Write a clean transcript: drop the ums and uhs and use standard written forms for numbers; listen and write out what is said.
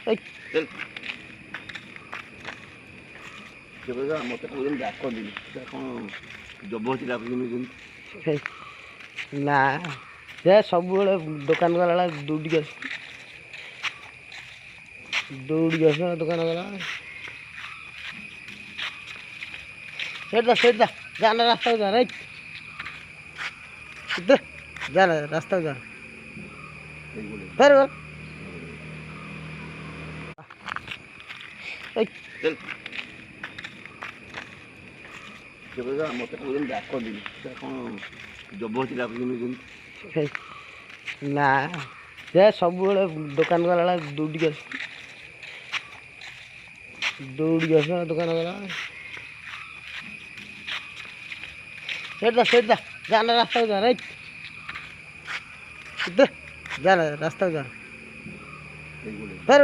এই চল କେବେ ମୋତେ କହୁଛନ୍ତି ଡାକନ୍ତିନି କ'ଣ ଜବରଦସ୍ତି ଡାକୁଛନ୍ତି এই ନା ଯେ ସବୁବେଳେ ଦୋକାନ ଗଲାବେଳେ ଦୌଡ଼ିକି ଆସ ଦୋକାନ ଗଲାବେଳେ ସେଇଟା ଯା ନା ରାସ୍ତାକୁ ଯା ରାଇଟ୍ ଯା ନା ରାସ୍ତାକୁ ଯା ଫେର এই ଚଲ କେବେ ମୋତେ କହୁଛନ୍ତି ଡାକନ୍ତିନି କ'ଣ ଜବରଦସ୍ତି ଡାକୁଛନ୍ତି এই ନା ଯେ ସବୁବେଳେ ଦୋକାନ ଗଲାବେଳେ ଦୌଡ଼ିକି ଆସ ଦୋକାନ ଗଲାବେଳେ ସେଇଟା ଯା ନା ରାସ୍ତାକୁ ଯା ରାଇଟ୍ ଯା ନା ରାସ୍ତାକୁ ଯା ଫେର